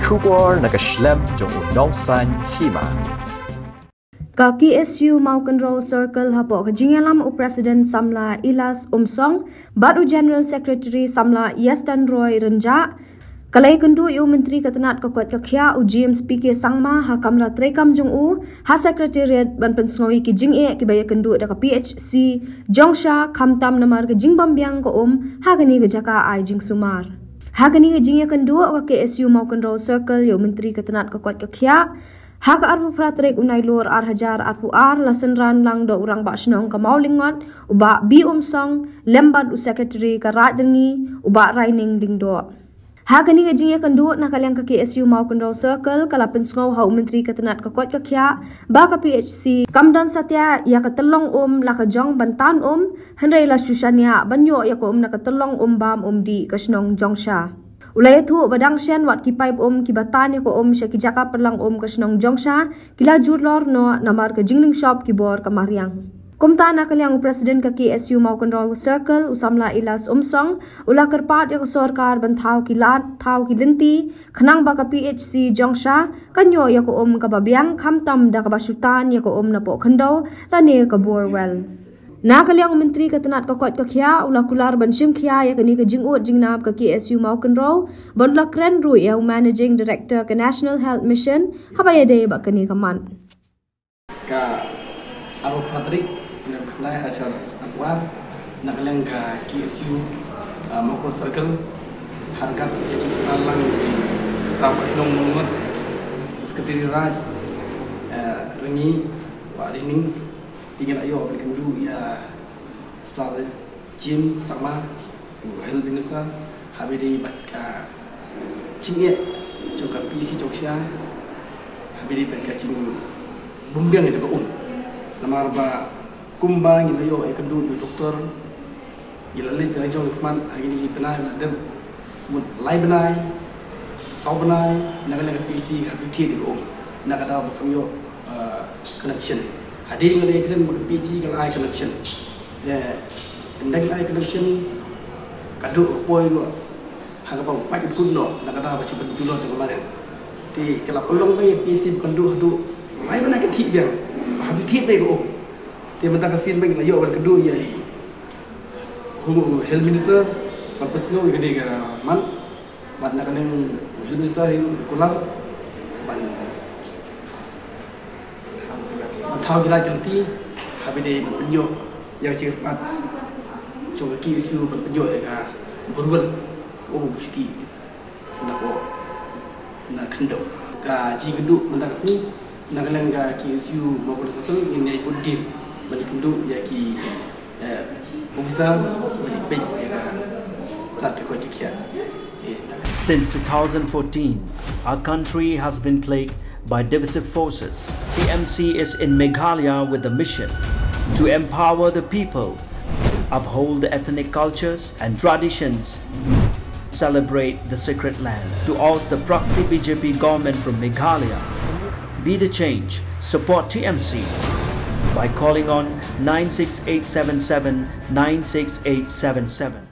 Kubor nakaslem jong unongsan hima. Ka KSU Maukan Row Circle hapo kajingalam u President Samla Ilas Umsong, Badu General Secretary Samla Yestan Roy Renja, Kalai Kundu yu Menteri Ketenat Kokot Kakia u James PK Sangma ha Kamra Trekam Jong U ha Secretariat Ban Pensngawi ki Jing E ki Baya Kundu da ka PHC Jongsha Kamtam Namar ke Jing Bambiang ko ha kani ke Jaka ai Jing Sumar. Ha kani ke Jing Ya Kundu wa KSU Maukan Row Circle yu Menteri Ketenat Kokot Kakia hak arpu pratrek unai lor hajar arpu lasen ran lang do urang bak senong ka maulingot uba bi song lembat u secretary ka rajdengi uba raining dingdo. Hakani gajing ya kandu na kalyang ka KSU Maukan Row Circle kala pensngau ha menteri ketenat ka kot ka kya ba ka PHC kamdan satya ya ka telong la ka jong bantan henrei la susania banyo ya ko na ka telong bam di ka senong jongsha. Ulay tu badang sian wat ki pipe ki batani ko sya ki jaka perlang kasnong jongsha kila jurlor no namar ke jingling shop ki bor ka mariang. Kumta na kalyang President ka KSU Maukan Row Circle usamla Ilas Umsong ula kerpat ya sorkar bantau ki lat tau ki linti khnang ba ka PHC jongsha kanyo ya ko ka babiang kamtam da ka basutan ya ko na po khando la ne ka borwell. Na kalyang Menteri Ketenat Kokot Kakia ulah kular bansim kia ya kini ke jingut jingnab ke KSU Maukan Row bonla kren ru ya Managing Director ke National Health Mission habaya de bak kini kaman. Ka aro Patrick nak kenai hajar akwar nak kalyang ka KSU Maukan Circle harkat ya sekarang di rapat nong mengut sekretari raj rengi Pak Rining ingin ayo aplikasi dulu ya sar Jim sama health minister habis di batka cingye juga PC joksya habis di batka cing bumbiang itu ke nama arba kumbang gitu yo ekendu yo doktor ilalit dengan jauh lukman hari ini benai ada mulai benai sau benai nak lagi PC habis tiada ke nak ada bukan yo connection hadir dengan iklan PG kalau eye connection ya dengan eye connection kado poin lo harga apa ikut lo nak kata apa cepat dulu jangan kemarin di kalau pelong bayi PC kado mai mana ke tip dia habis tip bayi ko dia mentang kasin bayi lah yo ban kado ya health minister purpose lo gede ke man ban nak kena health minister kular ban thao kita ganti habis dia penyok yang cepat coba KSU berpenyok ya berubah bukti nak kendok ka jigdu mentang sini nak lang ka KSU Maukan Circle ini pun dim bagi kendok ya ki officer bagi pay ya tak ko dikia. Since 2014 our country has been plagued by divisive forces. TMC is in Meghalaya with the mission to empower the people, uphold the ethnic cultures and traditions, celebrate the sacred land. To oust the proxy BJP government from Meghalaya, be the change, support TMC by calling on 96877 96877.